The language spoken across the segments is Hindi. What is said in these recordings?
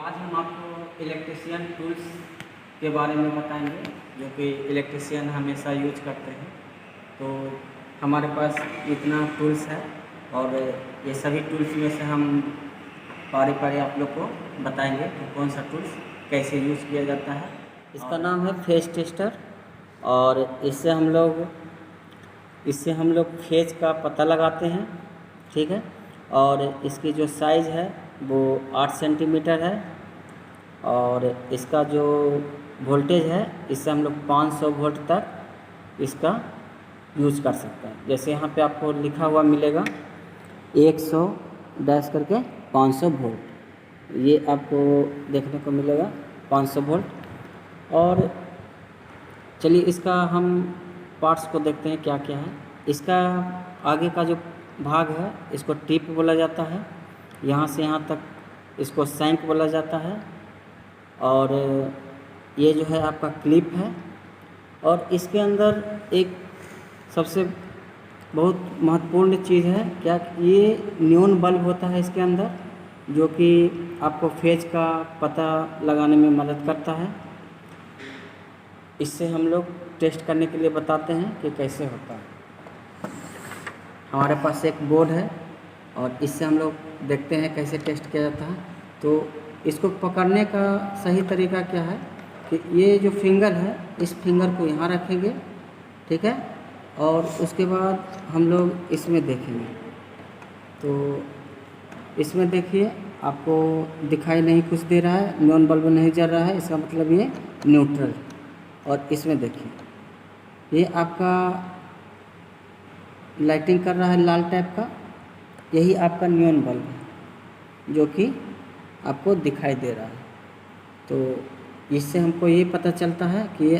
आज हम आपको इलेक्ट्रिशियन टूल्स के बारे में बताएंगे जो कि इलेक्ट्रिशियन हमेशा यूज करते हैं। तो हमारे पास इतना टूल्स है और ये सभी टूल्स में से हम बारी बारी आप लोग को बताएंगे कि कौन सा टूल्स कैसे यूज किया जाता है। इसका नाम है फेज टेस्टर और इससे हम लोग फेज का पता लगाते हैं, ठीक है। और इसकी जो साइज़ है वो 8 सेंटीमीटर है और इसका जो वोल्टेज है इससे हम लोग 500 वोल्ट तक इसका यूज कर सकते हैं। जैसे यहाँ पे आपको लिखा हुआ मिलेगा 100 डैश करके 500 वोल्ट, ये आपको देखने को मिलेगा 500 वोल्ट। और चलिए इसका हम पार्ट्स को देखते हैं क्या क्या है। इसका आगे का जो भाग है इसको टिप बोला जाता है, यहाँ से यहाँ तक इसको सैंक बोला जाता है। और ये जो है आपका क्लिप है और इसके अंदर एक सबसे बहुत महत्वपूर्ण चीज़ है क्या, ये नियॉन बल्ब होता है इसके अंदर, जो कि आपको फेज का पता लगाने में मदद करता है। इससे हम लोग टेस्ट करने के लिए बताते हैं कि कैसे होता है। हमारे पास एक बोर्ड है और इससे हम लोग देखते हैं कैसे टेस्ट किया जाता है। तो इसको पकड़ने का सही तरीका क्या है कि ये जो फिंगर है इस फिंगर को यहाँ रखेंगे, ठीक है। और उसके बाद हम लोग इसमें देखेंगे। तो इसमें देखिए आपको दिखाई नहीं कुछ दे रहा है, नियॉन बल्ब नहीं जल रहा है, इसका मतलब ये न्यूट्रल। और इसमें देखिए ये आपका लाइटिंग कर रहा है लाल टाइप का, यही आपका नियॉन बल्ब है जो कि आपको दिखाई दे रहा है। तो इससे हमको ये पता चलता है कि ये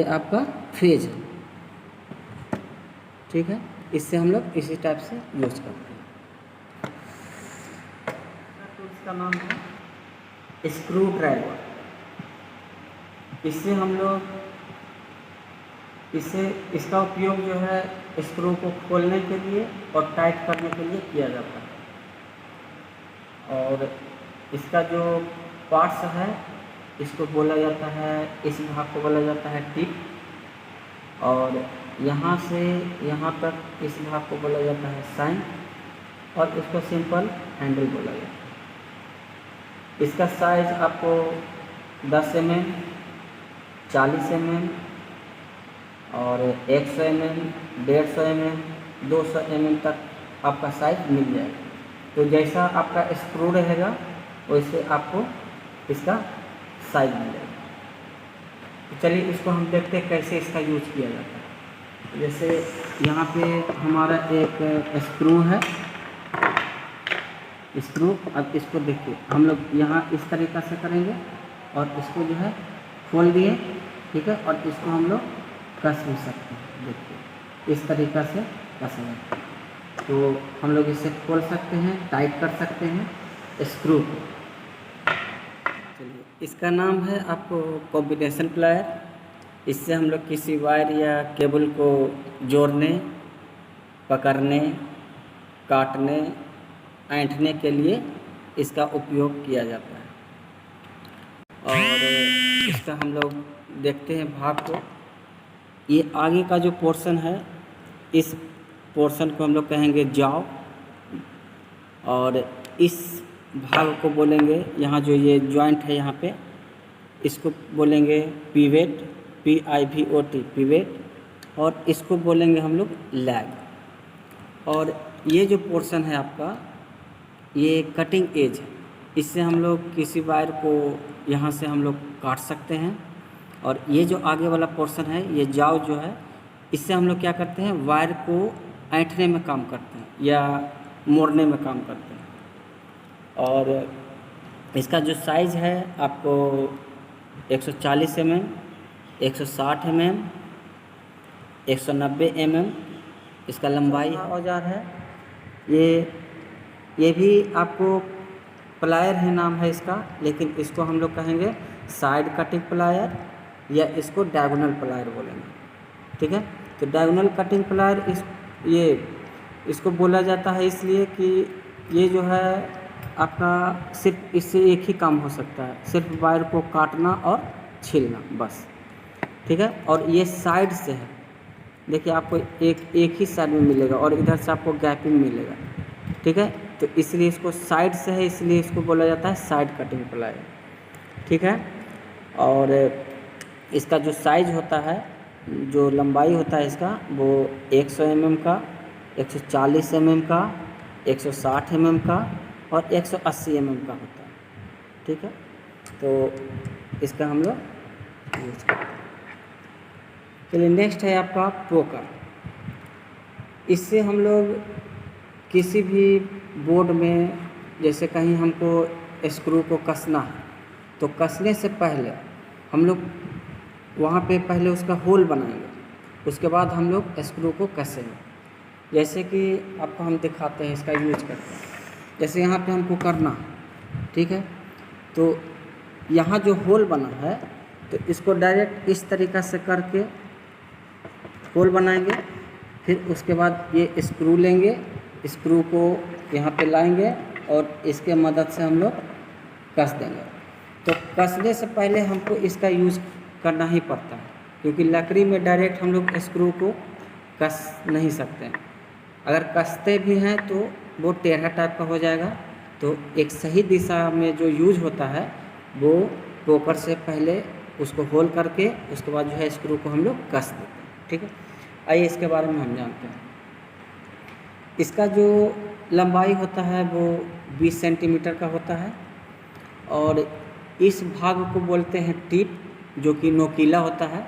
आपका फेज है, ठीक है। इससे हम लोग इसी टाइप से यूज करते हैं। टूल्स का नाम है स्क्रू ड्राइवर। इससे हम लोग इसका उपयोग जो है स्क्रू को खोलने के लिए और टाइट करने के लिए किया जाता है। और इसका जो पार्ट्स है इसको बोला जाता है, इस भाग को बोला जाता है टिप, और यहाँ से यहाँ तक इस भाग को बोला जाता है साइन, और इसको सिंपल हैंडल बोला जाता है। इसका साइज आपको 10 mm, 40 mm और 100 mm, 150 mm, 200 mm तक आपका साइज मिल जाएगा। तो जैसा आपका स्क्रू रहेगा वैसे आपको इसका साइज मिलेगा। तो चलिए इसको हम देखते हैं कैसे इसका यूज किया जाता है। जैसे यहाँ पे हमारा एक स्क्रू है, स्क्रू। अब इसको देखिए हम लोग यहाँ इस तरीक़ा से करेंगे और इसको जो है खोल दिए, ठीक है। और इसको हम लोग कस भी सकते हैं, देखिए इस तरीक़ा से कसेंगे तो हम लोग इसे खोल सकते हैं, टाइट कर सकते हैं स्क्रू को। चलिए इसका नाम है आपको कॉम्बिनेशन प्लायर। इससे हम लोग किसी वायर या केबल को जोड़ने, पकड़ने, काटने, ऐंठने के लिए इसका उपयोग किया जाता है। और इसका हम लोग देखते हैं भाग को। ये आगे का जो पोर्शन है इस पोर्शन को हम लोग कहेंगे जाव, और इस भाग को बोलेंगे, यहाँ जो ये जॉइंट है यहाँ पे, इसको बोलेंगे पिवेट, PIVOT पिवेट, और इसको बोलेंगे हम लोग लैग। और ये जो पोर्शन है आपका ये कटिंग एज है, इससे हम लोग किसी वायर को यहाँ से हम लोग काट सकते हैं। और ये जो आगे वाला पोर्शन है ये जाव जो है, इससे हम लोग क्या करते हैं, वायर को ऐंठने में काम करते हैं या मोड़ने में काम करते हैं। और इसका जो साइज़ है आपको 140 mm, 160 mm, 190 mm इसका लंबाई औजार है। ये भी आपको प्लायर है नाम है इसका, लेकिन इसको हम लोग कहेंगे साइड कटिंग प्लायर या इसको डायगोनल प्लायर बोलेंगे, ठीक है। तो डायगोनल कटिंग प्लायर इसको बोला जाता है इसलिए कि ये जो है आपका सिर्फ इससे एक ही काम हो सकता है, सिर्फ वायर को काटना और छीलना बस, ठीक है। और ये साइड से है, देखिए आपको एक ही साइड में मिलेगा और इधर से आपको गैपिंग मिलेगा, ठीक है। तो इसलिए इसको साइड से है, इसलिए इसको बोला जाता है साइड कटिंग प्लाई, ठीक है। और इसका जो साइज होता है, जो लंबाई होता है इसका, वो 100 mm का, 140 mm का, 160 mm का और 180 mm का होता है, ठीक है। तो इसका हम लोग यूज करते हैं। चलिए नेक्स्ट है आपका पोकर। इससे हम लोग किसी भी बोर्ड में, जैसे कहीं हमको स्क्रू को कसना है, तो कसने से पहले हम लोग वहाँ पे पहले उसका होल बनाएंगे, उसके बाद हम लोग स्क्रू को कसेंगे। जैसे कि आपको हम दिखाते हैं, इसका यूज करते हैं। जैसे यहाँ पे हमको करना, ठीक है, तो यहाँ जो होल बना है तो इसको डायरेक्ट इस तरीक़ा से करके होल बनाएंगे, फिर उसके बाद ये स्क्रू लेंगे, स्क्रू को यहाँ पे लाएंगे और इसके मदद से हम लोग कस देंगे। तो कसने से पहले हमको इसका यूज़ करना ही पड़ता है, क्योंकि लकड़ी में डायरेक्ट हम लोग स्क्रू को कस नहीं सकते हैं। अगर कसते भी हैं तो वो टेढ़ा टाइप का हो जाएगा। तो एक सही दिशा में जो यूज होता है वो पोकर से पहले उसको होल करके उसके बाद जो है स्क्रू को हम लोग कस देते हैं, ठीक है। आइए इसके बारे में हम जानते हैं। इसका जो लंबाई होता है वो 20 सेंटीमीटर का होता है और इस भाग को बोलते हैं टिप, जो कि नोकीला होता है,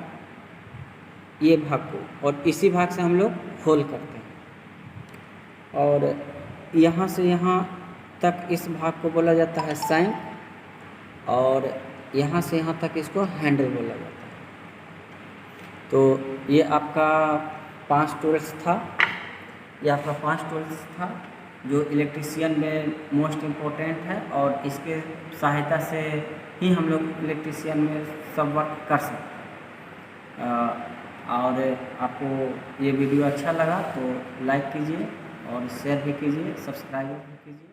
ये भाग को, और इसी भाग से हम लोग होल करते हैं। और यहाँ से यहाँ तक इस भाग को बोला जाता है सैंक, और यहाँ से यहाँ तक इसको हैंडल बोला जाता है। तो ये आपका 5 टूल्स था, ये आपका 5 टूल्स था जो इलेक्ट्रीशियन में मोस्ट इम्पोर्टेंट है, और इसके सहायता से ही हम लोग इलेक्ट्रीशियन में सब वर्क कर सकते हैं। और आपको ये वीडियो अच्छा लगा तो लाइक कीजिए और शेयर भी कीजिए, सब्सक्राइब भी कीजिए।